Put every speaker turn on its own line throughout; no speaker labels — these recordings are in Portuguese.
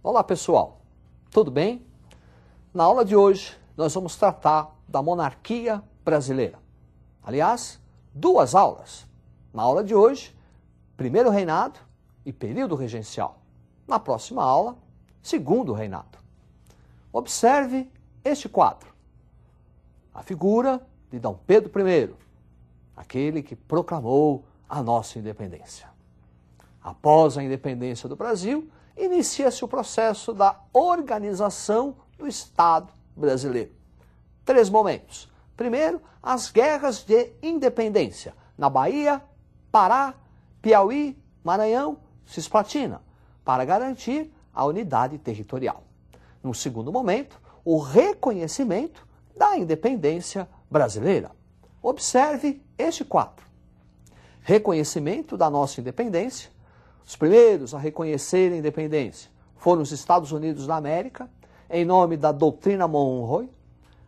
Olá pessoal, tudo bem? Na aula de hoje nós vamos tratar da monarquia brasileira. Aliás, duas aulas. Na aula de hoje, primeiro reinado e período regencial. Na próxima aula, segundo reinado. Observe este quadro. A figura de Dom Pedro I, aquele que proclamou a nossa independência. Após a independência do Brasil, inicia-se o processo da organização do Estado brasileiro. 3 momentos. Primeiro, as guerras de independência na Bahia, Pará, Piauí, Maranhão, Cisplatina, para garantir a unidade territorial. No segundo momento, o reconhecimento da independência brasileira. Observe este quadro. Reconhecimento da nossa independência. Os primeiros a reconhecer a independência foram os Estados Unidos da América, em nome da doutrina Monroe.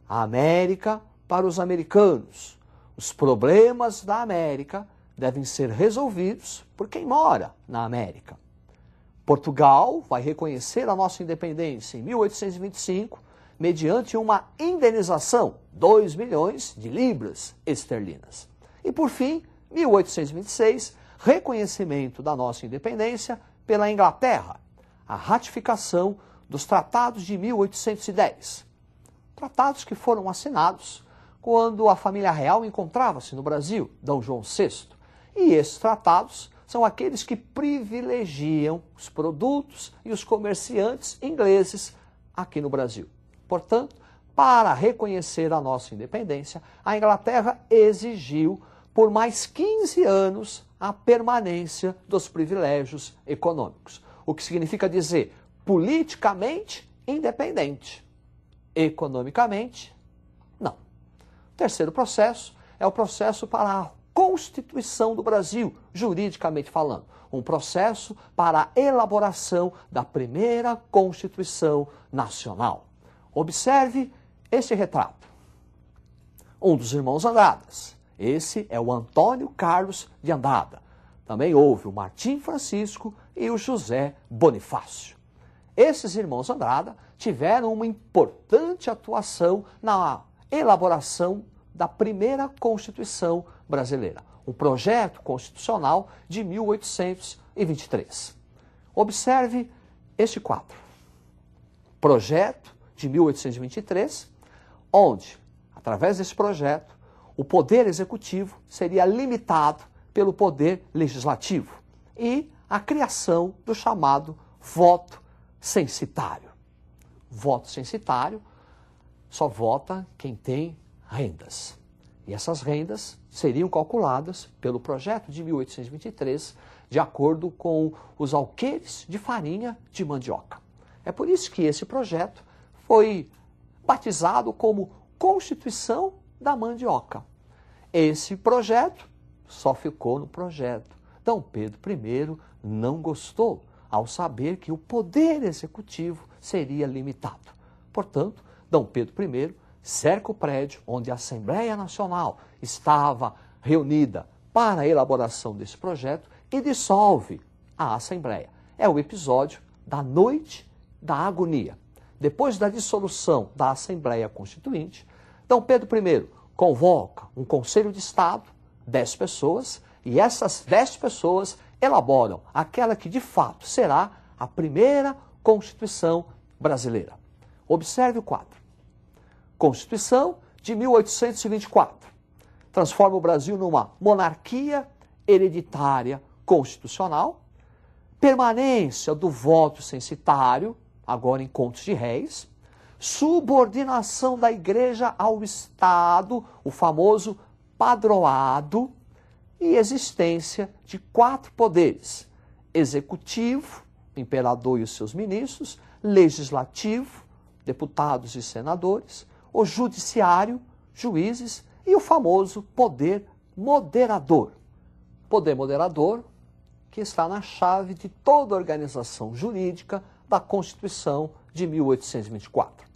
A América para os americanos. Os problemas da América devem ser resolvidos por quem mora na América. Portugal vai reconhecer a nossa independência em 1825, mediante uma indenização, 2 milhões de libras esterlinas. E por fim, 1826, reconhecimento da nossa independência pela Inglaterra, a ratificação dos tratados de 1810. Tratados que foram assinados quando a família real encontrava-se no Brasil, D. João VI. E esses tratados são aqueles que privilegiam os produtos e os comerciantes ingleses aqui no Brasil. Portanto, para reconhecer a nossa independência, a Inglaterra exigiu por mais 15 anos a permanência dos privilégios econômicos. O que significa dizer politicamente independente, economicamente não. O terceiro processo é o processo para a Constituição do Brasil, juridicamente falando. Um processo para a elaboração da primeira Constituição Nacional. Observe este retrato. Um dos irmãos Andradas. Esse é o Antônio Carlos de Andrada. Também houve o Martim Francisco e o José Bonifácio. Esses irmãos Andrada tiveram uma importante atuação na elaboração da primeira Constituição brasileira, um projeto constitucional de 1823. Observe este quadro. Projeto de 1823, onde, através desse projeto, o poder executivo seria limitado pelo poder legislativo e a criação do chamado voto censitário. Voto censitário só vota quem tem rendas. E essas rendas seriam calculadas pelo projeto de 1823 de acordo com os alqueires de farinha de mandioca. É por isso que esse projeto foi batizado como Constituição da Mandioca. Esse projeto só ficou no projeto. Dom Pedro I não gostou ao saber que o poder executivo seria limitado. Portanto, Dom Pedro I cerca o prédio onde a Assembleia Nacional estava reunida para a elaboração desse projeto e dissolve a Assembleia. É o episódio da Noite da Agonia. Depois da dissolução da Assembleia Constituinte, Dom Pedro I convoca um Conselho de Estado, 10 pessoas, e essas 10 pessoas elaboram aquela que de fato será a primeira Constituição brasileira. Observe o quadro. Constituição de 1824. Transforma o Brasil numa monarquia hereditária constitucional, permanência do voto censitário, agora em contos de réis, subordinação da Igreja ao Estado, o famoso padroado, e existência de 4 poderes: executivo, imperador e os seus ministros, legislativo, deputados e senadores, o judiciário, juízes, e o famoso poder moderador. Poder moderador que está na chave de toda a organização jurídica da Constituição de 1824.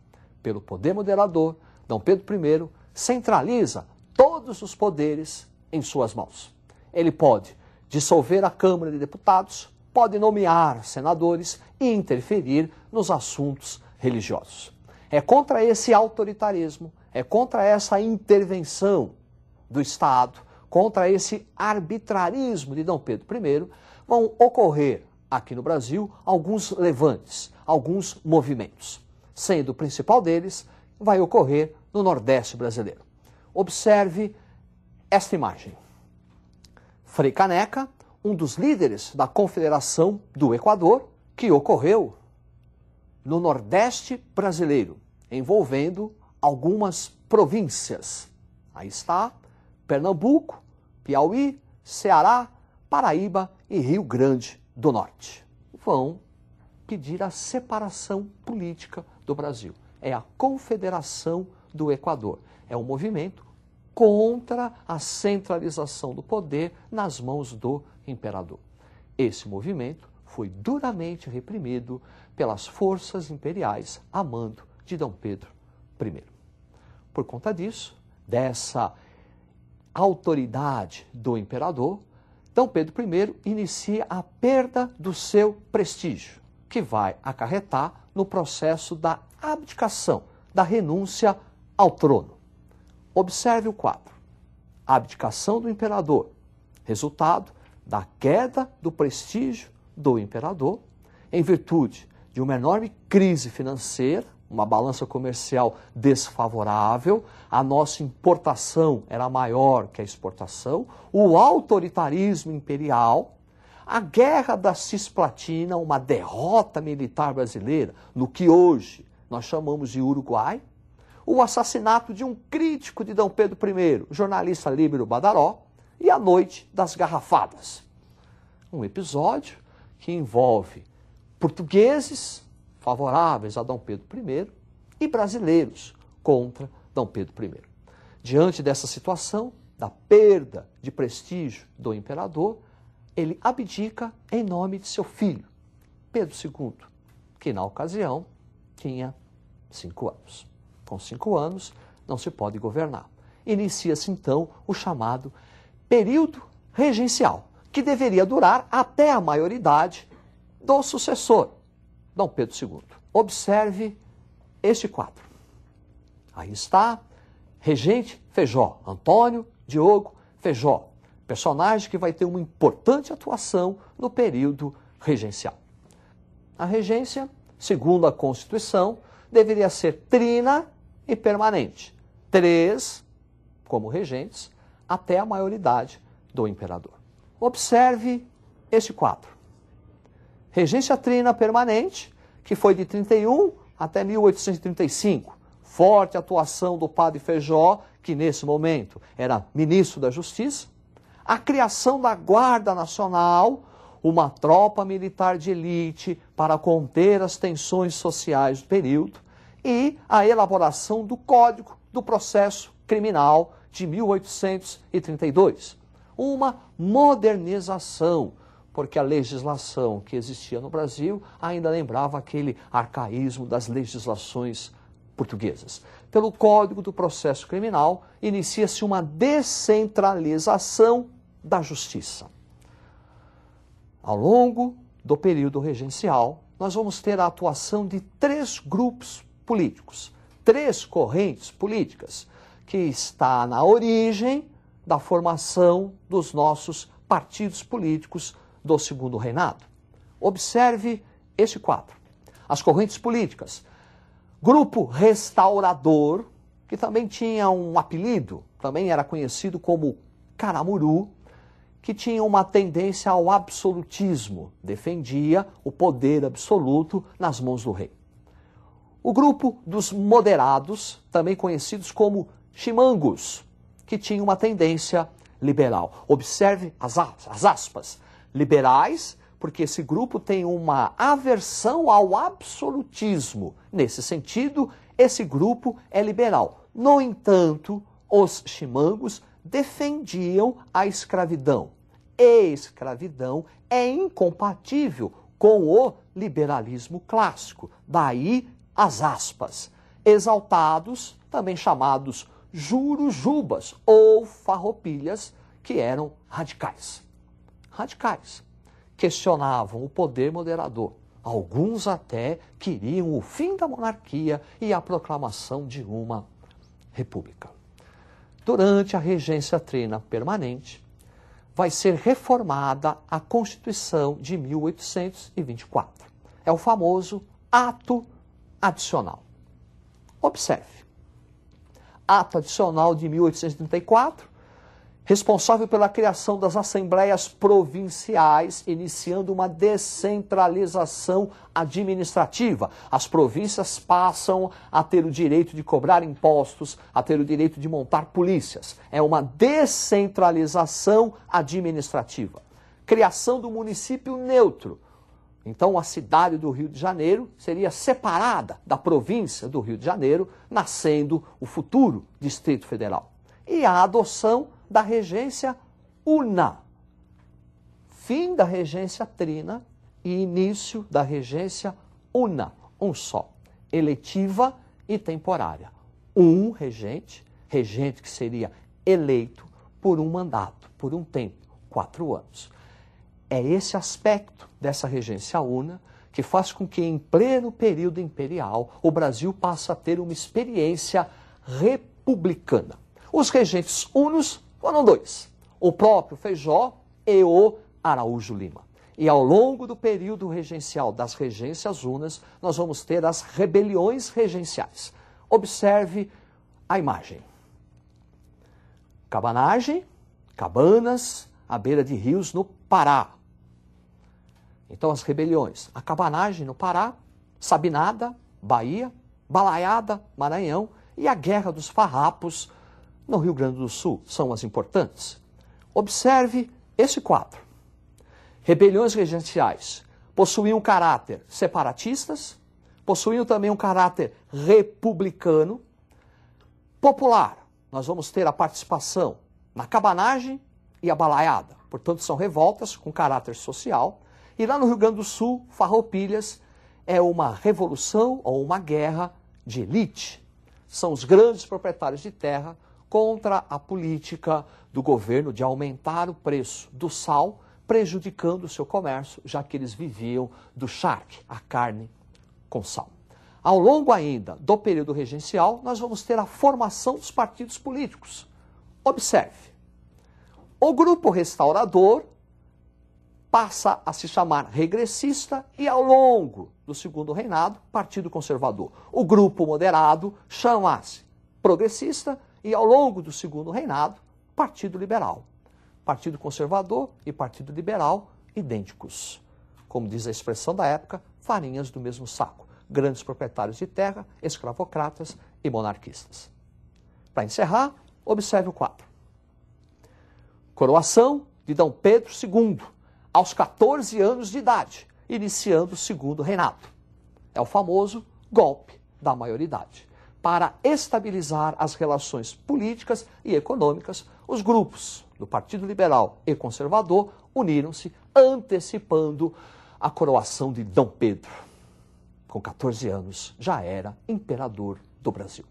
Pelo poder moderador, Dom Pedro I centraliza todos os poderes em suas mãos. Ele pode dissolver a Câmara de Deputados, pode nomear senadores e interferir nos assuntos religiosos. É contra esse autoritarismo, é contra essa intervenção do Estado, contra esse arbitrarismo de Dom Pedro I, vão ocorrer aqui no Brasil alguns levantes, alguns movimentos. Sendo o principal deles, vai ocorrer no Nordeste brasileiro. Observe esta imagem. Frei Caneca, um dos líderes da Confederação do Equador, que ocorreu no Nordeste brasileiro, envolvendo algumas províncias. Aí está Pernambuco, Piauí, Ceará, Paraíba e Rio Grande do Norte. Vão pedir a separação política do Brasil. É a Confederação do Equador. É um movimento contra a centralização do poder nas mãos do imperador. Esse movimento foi duramente reprimido pelas forças imperiais a mando de Dom Pedro I. Por conta disso, dessa autoridade do imperador, Dom Pedro I inicia a perda do seu prestígio, que vai acarretar no processo da abdicação, da renúncia ao trono. Observe o quadro. A abdicação do imperador, resultado da queda do prestígio do imperador, em virtude de uma enorme crise financeira, uma balança comercial desfavorável, a nossa importação era maior que a exportação, o autoritarismo imperial, a Guerra da Cisplatina, uma derrota militar brasileira, no que hoje nós chamamos de Uruguai, o assassinato de um crítico de Dom Pedro I, o jornalista Líbero Badaró, e a Noite das Garrafadas. Um episódio que envolve portugueses favoráveis a Dom Pedro I e brasileiros contra Dom Pedro I. Diante dessa situação, da perda de prestígio do imperador, ele abdica em nome de seu filho, Pedro II, que na ocasião tinha 5 anos. Com 5 anos, não se pode governar. Inicia-se então o chamado período regencial, que deveria durar até a maioridade do sucessor, Dom Pedro II. Observe este quadro. Aí está, regente Feijó, Antônio Diogo Feijó, personagem que vai ter uma importante atuação no período regencial. A regência, segundo a Constituição, deveria ser trina e permanente. 3 como regentes até a maioridade do imperador. Observe este quadro. Regência trina permanente, que foi de 31 até 1835. Forte atuação do padre Feijó, que nesse momento era ministro da Justiça. A criação da Guarda Nacional, uma tropa militar de elite para conter as tensões sociais do período, e a elaboração do Código do Processo Criminal de 1832. Uma modernização, porque a legislação que existia no Brasil ainda lembrava aquele arcaísmo das legislações portuguesas. Pelo Código do Processo Criminal, inicia-se uma descentralização da justiça. Ao longo do período regencial, nós vamos ter a atuação de 3 grupos políticos, 3 correntes políticas, que está na origem da formação dos nossos partidos políticos do Segundo Reinado. Observe este quadro. As correntes políticas. Grupo Restaurador, que também tinha um apelido, também era conhecido como Caramuru, que tinha uma tendência ao absolutismo, defendia o poder absoluto nas mãos do rei. O grupo dos moderados, também conhecidos como chimangos, que tinha uma tendência liberal. Observe as aspas. Liberais, porque esse grupo tem uma aversão ao absolutismo. Nesse sentido, esse grupo é liberal. No entanto, os chimangos defendiam a escravidão. E escravidão é incompatível com o liberalismo clássico. Daí as aspas. Exaltados, também chamados jurujubas ou farroupilhas, que eram radicais. Radicais, questionavam o poder moderador. Alguns até queriam o fim da monarquia e a proclamação de uma república. Durante a regência trina permanente, vai ser reformada a Constituição de 1824. É o famoso Ato Adicional. Observe. Ato Adicional de 1834, responsável pela criação das assembleias provinciais, iniciando uma descentralização administrativa. As províncias passam a ter o direito de cobrar impostos, a ter o direito de montar polícias. É uma descentralização administrativa. Criação do município neutro. Então, a cidade do Rio de Janeiro seria separada da província do Rio de Janeiro, nascendo o futuro Distrito Federal. E a adoção da regência una. Fim da regência trina e início da regência una, um só, eletiva e temporária. Um regente que seria eleito por um mandato, por um tempo, 4 anos. É esse aspecto dessa regência una que faz com que, em pleno período imperial, o Brasil passe a ter uma experiência republicana. Os regentes unos foram 2, o próprio Feijó e o Araújo Lima. E ao longo do período regencial das regências unas, nós vamos ter as rebeliões regenciais. Observe a imagem. Cabanagem, cabanas à beira de rios no Pará. Então as rebeliões, a cabanagem no Pará, Sabinada, Bahia, Balaiada, Maranhão e a Guerra dos Farrapos no Rio Grande do Sul são as importantes. Observe esse quadro. Rebeliões regenciais possuíam um caráter separatistas, possuíam também um caráter republicano, popular. Nós vamos ter a participação na cabanagem e a balaiada. Portanto, são revoltas com caráter social. E lá no Rio Grande do Sul, Farroupilhas é uma revolução ou uma guerra de elite. São os grandes proprietários de terra contra a política do governo de aumentar o preço do sal, prejudicando o seu comércio, já que eles viviam do charque, a carne com sal. Ao longo ainda do período regencial, nós vamos ter a formação dos partidos políticos. Observe, o grupo restaurador passa a se chamar regressista e, ao longo do segundo reinado, Partido Conservador. O grupo moderado chama-se progressista e, ao longo do segundo reinado, Partido Liberal. Partido Conservador e Partido Liberal idênticos. Como diz a expressão da época, farinhas do mesmo saco. Grandes proprietários de terra, escravocratas e monarquistas. Para encerrar, observe o quadro. Coroação de D. Pedro II, aos 14 anos de idade, iniciando o segundo reinado. É o famoso golpe da maioridade. Para estabilizar as relações políticas e econômicas, os grupos do Partido Liberal e Conservador uniram-se, antecipando a coroação de D. Pedro. Com 14 anos, já era imperador do Brasil.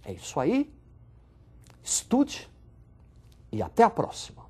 É isso aí. Estude e até a próxima.